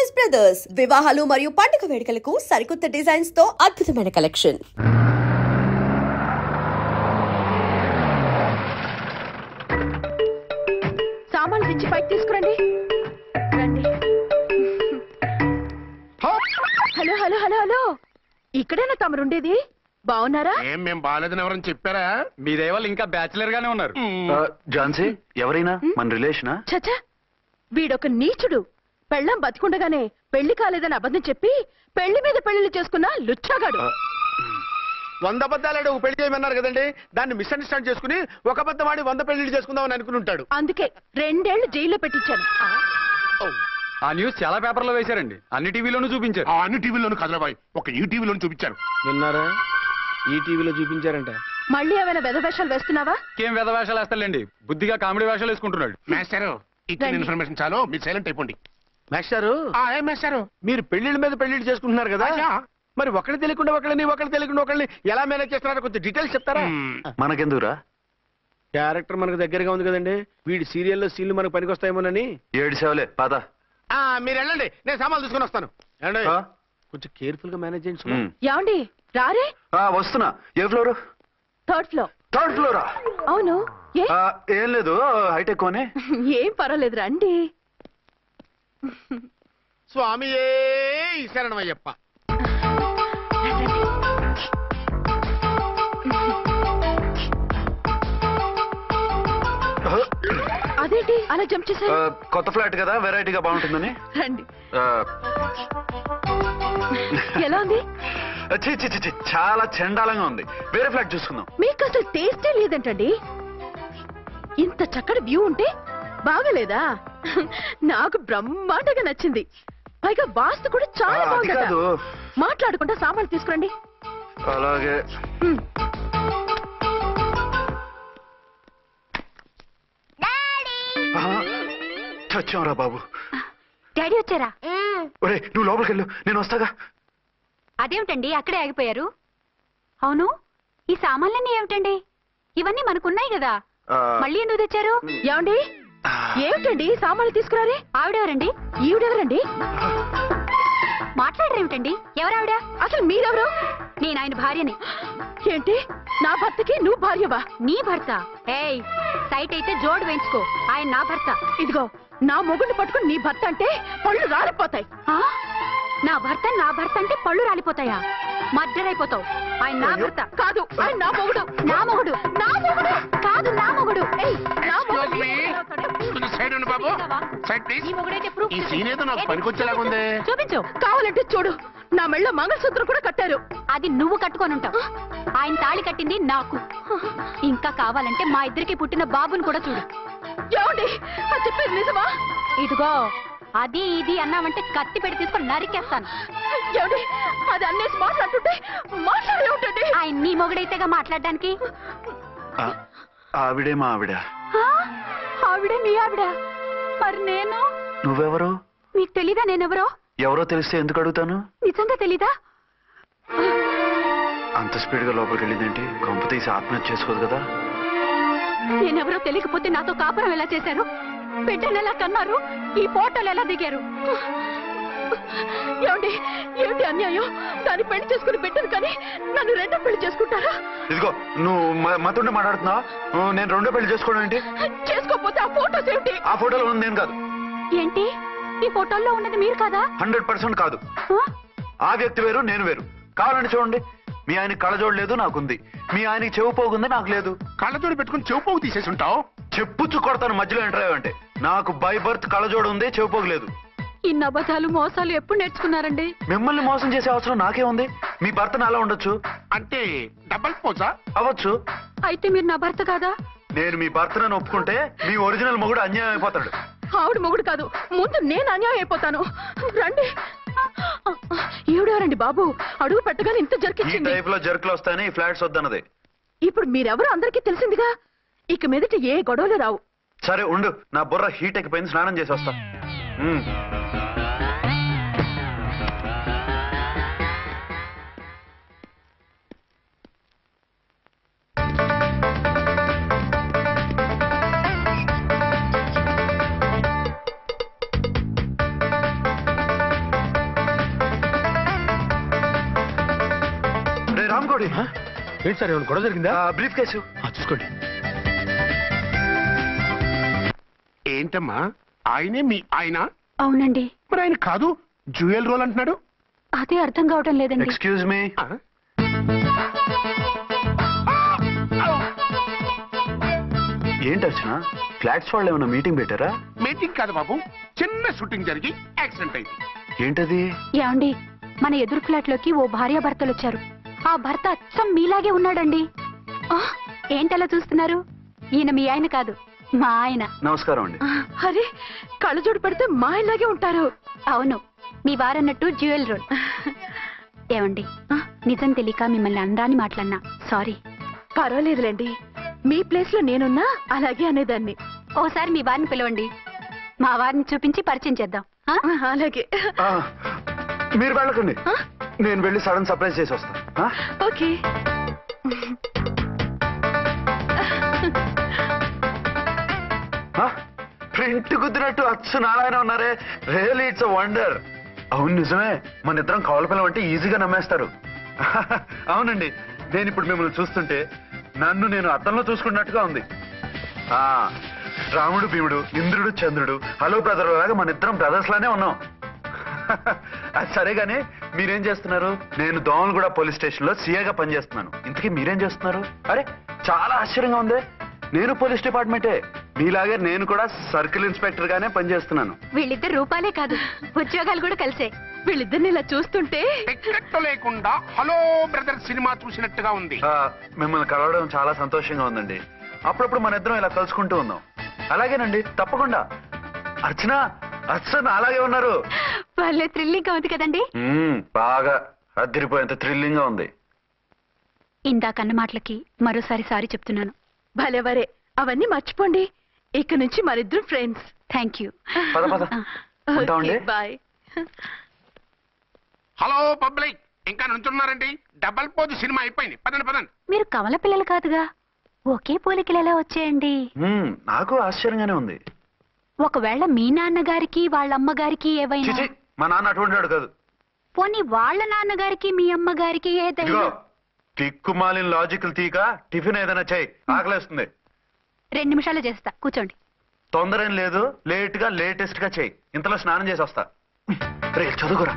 Choice brothers వివాహాలు మరియు పండుగ వేడుకలకు సరికొత్త డిజైన్స్ తో అద్భుతమైన కలెక్షన్. సామాన్లు తెచ్చి పైకి తీసుకురండి. రండి. హలో హలో హలో హలో, ఇక్కడేనా తమరుండేది? బాగున్నారా? మేము బాగాలేదని ఎవరని చెప్పారా? మీ దేవాళ్ళు ఇంకా బ్యాచిలర్ గానే ఉన్నారు. ఝాన్సీ ఎవరైనా మన రిలేషనా? చచ్చా, వీడొక నీచుడు. పెళ్ళం బతికుండగానే పెళ్లి కాలేదని అబద్ధం చెప్పి పెళ్లి మీద పెళ్లిళ్ళు చేసుకున్న లుచ్చాగాడు. 100 అబద్ధాలు పెళ్లి చేయమన్నారు కదండి, దాన్ని మిస్అండర్స్టాండ్ చేసుకుని ఒక అబద్ధం ఆడి 100 పెళ్లిళ్ళు చేసుకుందామని అనుకుని ఉంటాడు. అందుకే 2 ఏళ్లు జైల్లో పెట్టించాను. ఆ న్యూస్ చాలా పేపర్లో వేశారండి, అన్ని టీవీలోనూ చూపించారు. అన్ని టీవీలోను కదలబాయ్, ఒక ఈ టీవీలోను చూపించారు. విన్నారా? ఈ టీవీలో చూపించారంట. మళ్ళీ ఏమైనా వెధవేషాలు వేస్తున్నావా? ఏం వెధ వేషాలు వేస్తాడండి, బుద్ధిగా కామెడీ వేషాలు వేసుకుంటున్నాడు. మాస్టారు, ఇచ్చిన ఇన్ఫర్మేషన్ చాలు, మీరు సైలెంట్ అయిపోండి. మాస్టారు ఏం మాస్టారు? మీరు పెళ్లిళ్ళ మీద పెళ్లిళ్ళు చేసుకుంటున్నారు కదా, మరి ఒకళ్ళు తెలియకుండా ఒకళ్ళని తెలియకుండా ఒకళ్ళని ఎలా మేనేజ్ చేస్తున్నారో కొంచెం డీటెయిల్స్ చెప్తారా? మనకెందుకురా? క్యారెక్టర్ మనకు దగ్గరగా ఉంది కదండి, వీడి సీరియల్లో సీన్లు మనకు పనికి వస్తాయేమోనని. 7 సేవలే పద. మీరు వెళ్ళండి, నేను సామాన్లు తీసుకుని వస్తాను. కొంచెం కేర్ఫుల్ గా మేనేజ్ చేయండి. యాండి రారే? వస్తున్నా. ఏ ఫ్లోర్? 3rd floor. 3rd ఫ్లోరా? అవును. ఏం లేదు, హైటెక్ కోనే. ఏం పర్వాలేదు, రండి. స్వామియే శరణమయ్యప్ప. అదేంటి అలా జంప్ చేశారు? కొత్త ఫ్లాట్ కదా, వెరైటీగా బాగుంటుందని. రండి. ఎలా ఉంది? చాలా చండాలంగా ఉంది, వేరే ఫ్లాట్ చూసుకుందాం. మీకు అసలు టేస్టే లేదంటండి. ఇంత చక్కటి వ్యూ ఉంటే బాగలేదా? నాకు బ్రహ్మాండంగా నచ్చింది. పైగా వాస్తు కూడా చాలా బాగుంది. మాట్లాడుకుంటా సామాన్లు తీసుకురండి. అలాగే. చచ్చాంరా బాబు. డాడీ వచ్చారా? ఒరే నువ్వు లోపలికి వెళ్ళు, నేను వస్తాగా. అదేమిటండి అక్కడే ఆగిపోయారు? అవును, ఈ సామాన్లన్నీ ఏమిటండి? ఇవన్నీ మనకున్నాయి కదా, మళ్ళీ ఎందుకు తెచ్చారు? ఏమండి, ఏమిటండి సామాన్లు తీసుకురారే? ఆవిడెవరండి? ఈవిడెవరండి? మాట్లాడరేమిటండి? ఎవరావిడ? అసలు మీరెవరు? నేను ఆయన భార్యని. ఏంటి, నా భర్తకి నువ్వు భార్యవా? నీ భర్త? ఏయ్, సైట్ అయితే జోడు వేయించుకో, ఆయన నా భర్త. ఇదిగో, నా మొగుడిని పట్టుకుని నీ భర్త అంటే పళ్ళు రాలిపోతాయి. నా భర్త అంటే పళ్ళు రాలిపోతాయా? మర్డర్ అయిపోతావు. ఆయన నా భర్త కాదు, ఆయన నా మొగుడు. నా మొగుడు? నా మొగుడు కాదు, నా మొగుడు. చూపించు. కావాలంటే చూడు, నా మెళ్ళ మంగళసూత్రం కూడా కట్టారు. అది నువ్వు కట్టుకొని ఉంటావు, ఆయన తాళి కట్టింది నాకు. ఇంకా కావాలంటే మా ఇద్దరికి పుట్టిన బాబుని కూడా చూడు. ఏమండి, అది చెప్పేది నిజమా? ఇదిగో, అది ఇది అన్నావంటే కత్తి పెట్టి తీసుకొని నరికేస్తాను. ఏమండి, అది అన్నేసి మాట్లాడుతుంటే మాట్లాడే ఉంటుంది. ఆయన నీ మొగుడైతేగా మాట్లాడడానికి. ఆవిడే మా ఆవిడ. ఆవిడే మీ ఆవిడ? మరి నేను? నువ్వెవరు? మీకు తెలీదా నేనెవరో? ఎవరో తెలిస్తే ఎందుకు అడుగుతాను? నిజంగా తెలీదా? అంత స్పీడ్ గా లోపలికి వెళ్ళిందేంటి? కొంప తీసి ఆత్మహత్య చేసుకోదు కదా? నేనెవరో తెలియకపోతే నాతో కాపురం ఎలా చేశారు? బిడ్డను ఎలా కన్నారు? ఈ ఫోటోలు ఎలా దిగారు? ఏమండి, ఏమిటి అన్యాయం? దాన్ని పెళ్లి చేసుకుని బిడ్డను కానీ నన్ను రెండో పెళ్లి చేసుకుంటారా? ఇదిగో, నువ్వు మాతోనే మాట్లాడుతున్నావా? నేను రెండో పెళ్లి చేసుకోవడం ఏంటి? చేసుకోకపోతే ఆ ఫోటోస్ ఏమిటి? ఆ ఫోటోలో ఉంది నేను కాదు. ఏంటి, ఈ ఫోటోల్లో ఉన్నది మీరు కాదా? 100% కాదు. ఆ వ్యక్తి వేరు, నేను వేరు. కావాలంటే చూడండి, మీ ఆయన కళ్ళజోడు లేదు, నాకుంది. మీ ఆయనకి చెవు పోగుంది, నాకు లేదు. కళ్ళజోడు పెట్టుకుని చెవు పోగు తీసేసి ఉంటావు. చెప్పుచ్చు కొడతాను మధ్యలో ఎంటర్ అయ్యావంటే. నాకు బై బర్త్ కళ్ళజోడు ఉంది, చెవు పోగు లేదు. ఇన్ని అబద్ధాలు మోసాలు ఎప్పుడు నేర్చుకున్నారండి? మిమ్మల్ని మోసం చేసే అవసరం నాకే ఉంది? మీ భర్తను అలా ఉండొచ్చు. అంటే డబల్ పోసా? అవ్వచ్చు. అయితే మీరు నా భర్త కాదా? నేను మీ భర్తను ఒప్పుకుంటే మీ ఒరిజినల్ మొగుడు అన్యాయం అయిపోతాడు. ఆవిడ మొగుడు కాదు, ముందు నేను అన్యాయం అయిపోతాను. రండి. ఈవిడెవరండి బాబు? అడుగు పెట్టగానే ఇంత ఈ జరికించింది. టైప్ లో జర్కులు వస్తాయని ఈ ఫ్లాట్స్ వద్దన్నది. ఇప్పుడు మీరెవరో అందరికీ తెలిసిందిగా, ఇక మీదట ఏ గొడవలు రావు. సరే ఉండు, నా బుర్ర హీట్ ఎక్కిపోయింది, స్నానం చేసి వస్తా. ఇంకోటి ఏంటి సార్ ఏమైనా గొడవ జరిగిందా? బ్రీఫ్ కేసు చూసుకోండి. ఏంటమ్మా ఆయనే మీ ఆయన? అవునండి. మరి ఆయన కాదు జ్యూయల్ రోల్ అంటున్నాడు. అదే అర్థం కావటం లేదండి. Excuse me. ఏంటి అర్చన, ఫ్లాట్స్ వాళ్ళు ఏమైనా మీటింగ్ పెట్టారా? మీటింగ్ కాదు బాబు, చిన్న షూటింగ్ జరిగి యాక్సిడెంట్ అయింది. ఏంటది? ఏమండి, మన ఎదురు ఫ్లాట్ లోకి ఓ భార్యాభర్తలు వచ్చారు. ఆ భర్త అచ్చం మీలాగే ఉన్నాడండి. ఏంటలా చూస్తున్నారు? ఈయన మీ ఆయన కాదు, మా ఆయన. నమస్కారం అండి. అరే కళ్ళజోడు పెడితే మా ఇలాగే ఉంటారు. అవును, మీ వారన్నట్టు జ్యువెల్ రోల్. ఏమండి, నిజం తెలియక మిమ్మల్ని అందాన్ని మాట్లాడినా సారీ. పర్వాలేదులేండి, మీ ప్లేస్ లో నేనున్నా అలాగే అనేదాన్ని. ఓసారి మీ వారిని పిలవండి, మా వారిని చూపించి పరిచయం చేద్దాం. అలాగే. మీరు వెళ్ళకండి, నేను వెళ్ళి సడన్ సర్ప్రైజ్ చేసి వస్తాను. ఓకే. ప్రింట్ కుదిరినట్టు అచ్చు నారాయణ ఉన్నారే, రియల్లీ ఇట్స్ వండర్. అవును నిజమే, మన ఇద్దరం కవల పిల్లం అంటే ఈజీగా నమ్మేస్తారు. అవునండి, నేను ఇప్పుడు మిమ్మల్ని చూస్తుంటే నన్ను నేను అద్దంలో చూసుకున్నట్టుగా ఉంది. రాముడు భీముడు, ఇంద్రుడు చంద్రుడు, హలో బ్రదర్ లాగా మన ఇద్దరం బ్రదర్స్ లానే ఉన్నాం. అది సరే గానీ మీరేం చేస్తున్నారు? నేను దోమలగూడ పోలీస్ స్టేషన్ లో సీఏగా పనిచేస్తున్నాను. ఇంతకీ మీరేం చేస్తున్నారు? అరే చాలా ఆశ్చర్యంగా ఉంది, నేను పోలీస్ డిపార్ట్మెంటే, మీలాగే నేను కూడా సర్కిల్ ఇన్స్పెక్టర్ గానే పనిచేస్తున్నాను. వీళ్ళిద్దరు రూపాలే కాదు, ఉద్యోగాలు కూడా కలిసే. వీళ్ళిద్దరిని ఇలా చూస్తుంటే టికెట్ లేకుండా హలో బ్రదర్ సినిమా చూసినట్టుగా ఉంది. మిమ్మల్ని కలవడం చాలా సంతోషంగా ఉందండి. అప్పుడప్పుడు మన ఇద్దరం ఇలా కలుసుకుంటూ ఉందాం. అలాగేనండి, తప్పకుండా. అర్చన, అర్చన అలాగే ఉన్నారు. వాళ్ళే థ్రిల్లింగ్ గా ఉంది కదండి. బాగా అదిరిపోయేంత థ్రిల్లింగ్ గా ఉంది. ఇందాకన్న మాటలకి మరోసారి సారీ చెప్తున్నాను. భలేవరే, అవన్నీ మర్చిపోండి. ఇక నుంచి మరిద్దరు ఫ్రెండ్స్. Thank you. పద పద ఉంటామండి. బాయ్. హలో పబ్లిక్, ఇంకా నుంచున్నారండి? డబల్ పోజ్ సినిమా అయిపోయింది, పదండి పదండి. మీరు కమల పిల్లలు కాదుగా, ఒకే పోలికలు ఎలా వచ్చేయండి? నాకు ఆశ్చర్యంగానే ఉంది. ఒకవేళ మీ నాన్నగారికి వాళ్ళ అమ్మగారికి ఏవైనా, చిచి, మా నాన్న అటువంటి వాడు కాదు. పోనీ వాళ్ళ నాన్నగారికి మీ అమ్మగారికి ఏదైనా. తిక్కుమాలిన లాజికల్ తీక టిఫిన్ ఏదైనా చేయి, ఆకలేస్తుంది. 2 నిమిషాలు చేస్తా, కూర్చోండి. తొందర ఏం లేదు, లేట్ గా లేటెస్ట్ గా చేయి. ఇంతలో స్నానం చేసి వస్తా. రే చదువుకురా.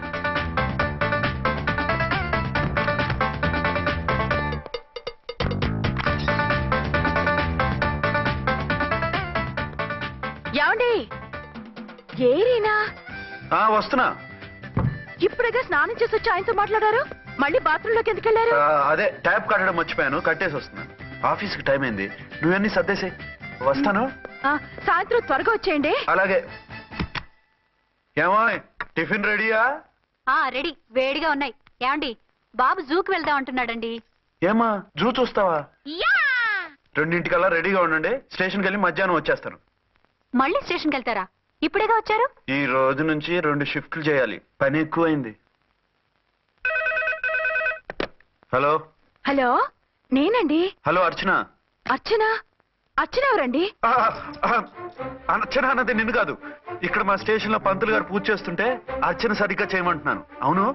ఏమండి, ఏరీనా? వస్తున్నా. ఇప్పుడేగా స్నానం చేసి వచ్చి ఆయనతో మాట్లాడారు, మళ్ళీ బాత్రూమ్ లోకి ఎందుకు వెళ్ళారు? అదే ట్యాప్ కట్టడం మర్చిపోయాను, కట్టేసి వస్తున్నా. ఆఫీస్కి టైం అయింది, నువ్వన్నీ సర్దేసి వస్తాను. సాయంత్రం త్వరగా వచ్చేయండి. అలాగే. ఏమో టిఫిన్ రెడీయా? రెడీ, వేడిగా ఉన్నాయి. ఏమండి, బాబు జూకి వెళ్దాం అంటున్నాడండి. ఏమా జూ చూస్తావా? 2:00కల్లా రెడీగా ఉండండి, స్టేషన్కి వెళ్ళి మధ్యాహ్నం వచ్చేస్తాను. మళ్ళీ స్టేషన్కి వెళ్తారా? ఇప్పుడేగా వచ్చారు. ఈ రోజు నుంచి 2 షిఫ్ట్లు చేయాలి, పని ఎక్కువైంది. హలో. హలో, నేనండి. హలో అర్చన. అర్చన? అర్చన ఎవరండి? అర్చన అన్నది నిన్ను కాదు. ఇక్కడ మా స్టేషన్ లో పంతులు గారు పూజ చేస్తుంటే అర్చన సరిగ్గా చేయమంటున్నాను. అవును,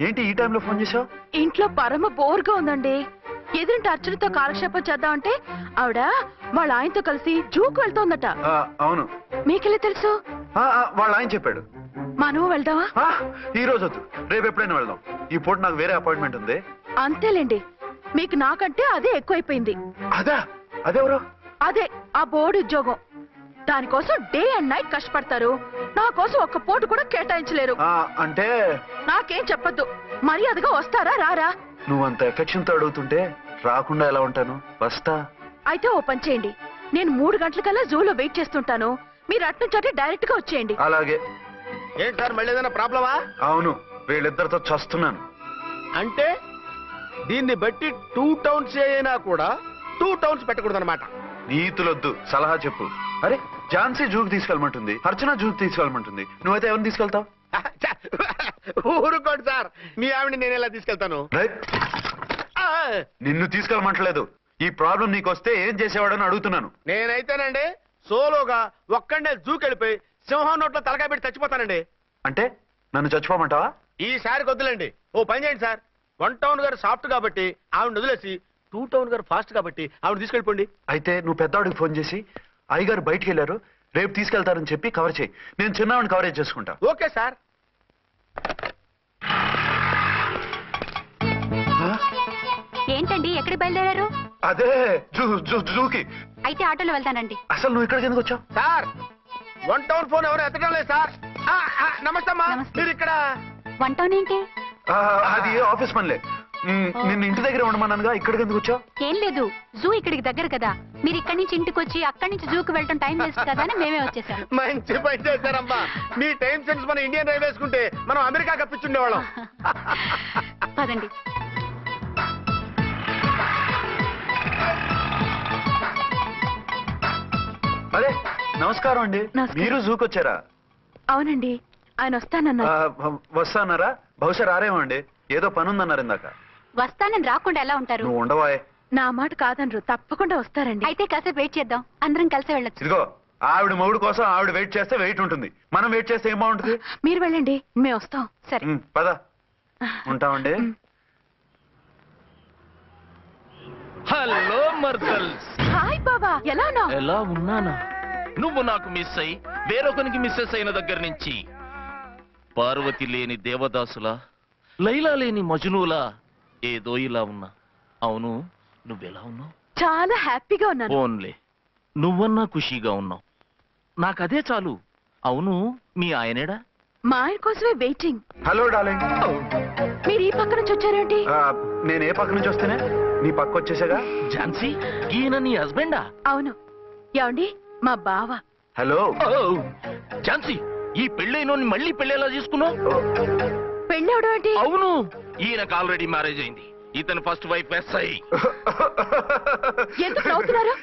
ఏంటి ఈ టైంలో ఫోన్ చేసావు? ఇంట్లో పరమ బోర్గా ఉందండి. ఎదురింటి అర్చనతో కాలక్షేపం చేద్దామంటే ఆవిడ వాళ్ళ ఆయనతో కలిసి జూకు వెళ్తోందట. అవును. మీకెళ్ళి తెలుసు? వాళ్ళ ఆయన చెప్పాడు. మనం వెళ్దామా? ఈ రోజు వద్దు, రేపు ఎప్పుడైనా వెళ్దాం. ఈ పూట నాకు వేరే అపాయింట్మెంట్ ఉంది. అంతేలేండి, మీకు నాకంటే అదే ఎక్కువైపోయింది. అదెవరు? అదే ఆ బోర్డు ఉద్యోగం. దానికోసం డే అండ్ నైట్ కష్టపడతారు, నా కోసం ఒక్క పోటు కూడా కేటాయించలేరు. అంటే నాకేం చెప్పొద్దు, మర్యాదగా వస్తారా రారా? నువ్వంత ఎఫెక్షన్ తో అడుగుతుంటే రాకుండా ఎలా ఉంటాను, వస్తా. అయితే ఓ పని చేయండి, నేను 3 గంటలకల్లా జూలో వెయిట్ చేస్తుంటాను, మీరు అట్నుంచి డైరెక్ట్ గా వచ్చేయండి. అలాగే. ఏంటి సార్, మళ్ళీ ఏదైనా ప్రాబ్లమా? అవును, వీళ్ళిద్దరితో చస్తున్నాను. అంటే దీన్ని బట్టి 2 టౌన్స్ అయినా కూడా 2 టౌన్స్ పెట్టకూడదు అనమాట. నీతులొద్దు, సలహా చెప్పు. అరే ఝాన్సీ జూకి తీసుకెళ్ళమంటుంది, అర్చన జూకి తీసుకెళ్ళమంటుంది, నువ్వైతే ఎవరిని తీసుకెళ్తావు? ఊరుకోండి సార్, మీ ఆవిడని నేను ఎలా తీసుకెళ్తాను? నిన్ను తీసుకెళ్ళమంటలేదు. ఈ ప్రాబ్లం నీకు వస్తే ఏం చేసేవాడని అడుగుతున్నాను. నేనైతేనండి సోలోగా ఒక్కడే జూకెళ్ళిపోయి సింహం నోట్లో తలకాయ పెట్టి చచ్చిపోతానండి. అంటే నన్ను చచ్చిపోమంటావా? ఈసారి వద్దులండి, ఓ పని చేయండి సార్, 1 టౌన్ గారు సాఫ్ట్ కాబట్టి ఆవిడ వదిలేసి 2 టౌన్ గారు ఫాస్ట్ కాబట్టి ఆవిడ తీసుకెళ్ళిపోండి. అయితే నువ్వు పెద్దవాడికి ఫోన్ చేసి అయ్యగారు బయటికి వెళ్ళారు రేపు తీసుకెళ్తారని చెప్పి కవర్ చేయి. నేను చిన్నవాడిని కవరేజ్ చేసుకుంటా. Okay sir. ఏంటండి ఎక్కడికి బయలుదేరారు? అదే జూకి. అయితే ఆటోలో వెళ్తానండి. అసలు నువ్వు ఇక్కడికి ఎందుకు వచ్చావు? సార్ 1 టౌన్ ఫోన్ ఎవరు ఎత్తడం లేదు సార్. నమస్తే అమ్మా. మీరు ఇక్కడ 1 టౌన్ ఏంటి? అది ఆఫీస్ పనిలే. నిన్ను ఇంటి దగ్గర ఉండమన్నానుగా, ఇక్కడికి ఎందుకు వచ్చావు? ఏం లేదు, జూ ఇక్కడికి దగ్గర కదా, మీరు ఇక్కడి నుంచి ఇంటికి వచ్చి అక్కడి నుంచి జూకి వెళ్ళటం టైం వేస్ట్ కదా అని మేమే వచ్చేసాం. మంచి పని చేశారమ్మా. మీ టైం సెన్స్ మన ఇండియన్ రైల్వేస్ కుంటే మనం అమెరికా కప్పించుండేవాళ్ళం. పదండి. అదే నమస్కారం అండి. నమస్కారం. మీరు జూకి వచ్చారా? అవునండి, ఆయన వస్తానన్నారు. వస్తానారా? బహుశా రారేమో అండి, ఏదో పని ఉందన్నారు ఇందాక. వస్తానని రాకుండా ఎలా ఉంటారు? నువ్వు ఉండవాయే. నా మాట కాదనరు, తప్పకుండా వస్తారండి. అయితే కాసేపు వెయిట్ చేద్దాం, అందరం కలిసి వెళ్ళొచ్చు. ఇదిగో ఆవిడ మొగుడు కోసం ఆవిడ వెయిట్ చేస్తే వెయిట్ ఉంటుంది, మనం వెయిట్ చేస్తే ఏం బాగుంటుంది? మీరు వెళ్ళండి, మేము వస్తాం. సరే. పద ఉంటామండి. హలో మర్దల్స్. హాయ్ బాబా, ఎలా ఉన్నావు? ఎలా ఉన్నానా? నువ్వు నాకు మిస్ అయి వేరొకరికి మిస్సెస్ అయిన దగ్గర నుంచి పార్వతి లేని దేవదాసులా, లైలా లేని మజునులా ఏదో ఇలా ఉన్నా. అవును, నువ్వెలా ఉన్నావు? చాలా హ్యాపీగా ఉన్నాను. ఓన్లే నువ్వన్నా ఖుషీగా ఉన్నావు, నాకదే చాలు. అవును, మీ ఆయనేడా? మా ఆయన కోసమే వెయిటింగ్. Hello darling. మీరు ఈ పక్క నుంచి వచ్చారేంటి? నేను ఏ పక్క నుంచి వస్తేనే నీ పక్క వచ్చేసాగా. ఝాన్సీ, ఈయన నీ హస్బెండా? అవును. ఏమండి, మా బావ. హలో. ఝాన్సీ, ఈ పెళ్ళైనోని మళ్ళీ పెళ్ళేలా చేసుకున్నావు? పెళ్ళవడం ఏంటి? అవును, ఈయనకు ఆల్రెడీ మ్యారేజ్ అయింది. ఇతను ఫస్ట్ వైఫ్ ఎస్ఐ. ఎందుకు నవ్వుతున్నారు?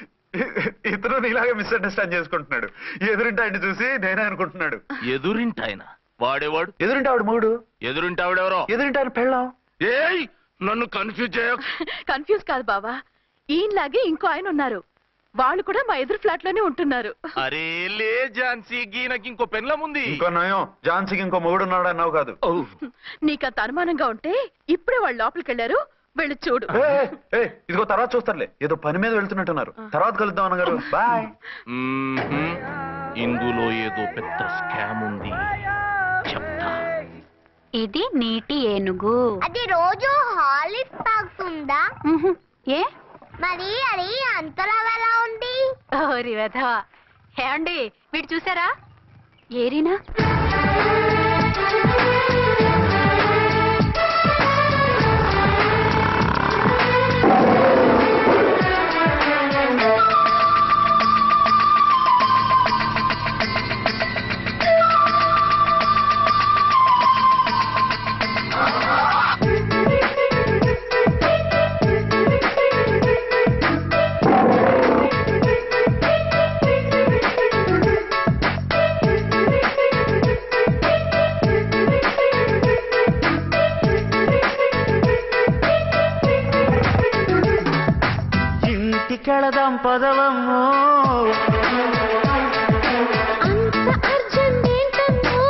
ఇతను నీలాగే మిస్అండర్స్టాండ్ చేసుకుంటున్నాడు. ఎదురింటి ఆయన చూసి నేనే అనుకుంటున్నాడు. ఎదురింటాయన వాడేవాడు? ఎదురింటి ఆవిడ మూడు. ఎదురింటి ఆవిడెవరో? ఎదురింటి ఆయన పెళ్ళాం. ఏయ్, నన్ను కన్ఫ్యూజ్ చేయ. కన్ఫ్యూజ్ కాదు బావా, ఈయనలాగే ఇంకో ఆయన ఉన్నారు, వాళ్ళు కూడా మా ఎదురు ఫ్లాట్ లోనే ఉంటున్నారు. అరే లే ఝాన్సీ, గీనకి ఇంకో పెళ్ళం ఉంది. ఇంకో నయం, ఝాన్సీకి ఇంకో మొగుడు ఉన్నాడు అన్నావు కాదు. నీకంత అనుమానంగా ఉంటే ఇప్పుడే వాళ్ళు లోపలికి వెళ్ళారు, వెళ్ళి చూడు. ఇదిగో తర్వాత చూస్తారులే, ఏదో పని మీద వెళ్తున్నట్టున్నారు. తర్వాత కలుద్దాం అన్నగారు. బాయ్. ఇందులో ఏదో పెద్ద స్కామ్ ఉంది, చెప్తా. ఇది నీటి ఏనుగు. అది రోజు హాలిక్స్ తాగుతుందా? ఏ మరి అది అంతలా ఎలా ఉంది? ఓరి వెధవా. ఏమండి, వీడు చూసారా? ఏరీనా? ఇంటికెళదాం పదవమ్మో. అంత అర్జెంట్ ఏంటమ్మో?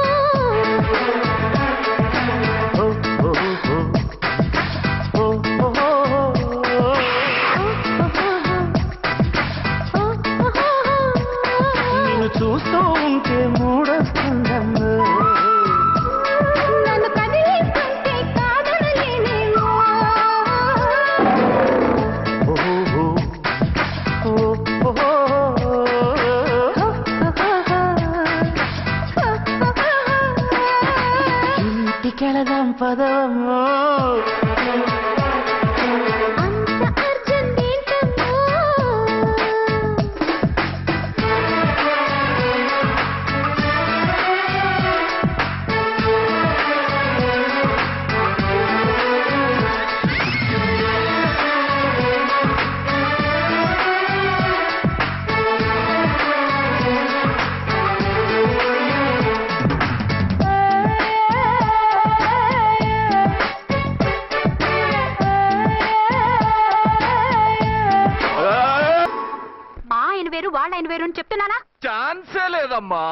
నిన్ను చూస్తూ ఉంటే మూడొస్తుందమ్మో. నన్ను కదిలిస్తుంటే కాదనలేనేమో. ఇంటికెళదాం పదవమ్మో. అంత అర్జెంట్ ఏంటమ్మో? మా ఆయన వేరు, వాళ్ళ ఆయన వేరు అని చెప్తున్నానా? ఛాన్సే లేదమ్మా.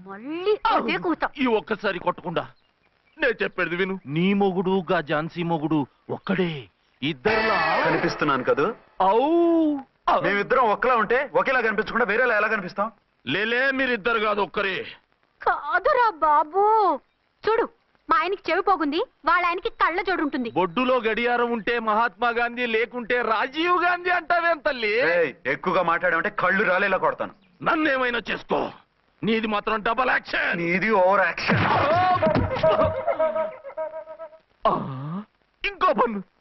మళ్ళీ అదే కూతాం. ఈ ఒక్కసారి కొట్టకుండా నేను చెప్పేది విను. నీ మొగుడు గా ఝాన్సీ మొగుడు ఒక్కడే, ఇద్దరులా కనిపిస్తున్నాను కదూ? ఔ మేమిద్దరం ఒక్కలా ఉంటే ఒకేలా కనిపించకుండా వేరేలా ఎలా కనిపిస్తాం? లేలే, మీరిద్దరు కాదు ఒక్కరే. కాదురా బాబు, చూడు మా ఆయనకి చెవి పోగుంది, వాళ్ళ ఆయనకి కళ్ళ జోడు ఉంటుంది. బొడ్డులో గడియారం ఉంటే మహాత్మా గాంధీ, లేకుంటే రాజీవ్ గాంధీ అంటావేం తల్లి? ఏయ్, ఎక్కువగా మాట్లాడామంటే కళ్ళు రాలేలా కొడతాను. నన్నేమైనా చేసుకో, నీది మాత్రం డబల్ యాక్షన్. నీది ఓవర్ యాక్షన్. ఇంకో పన్ను.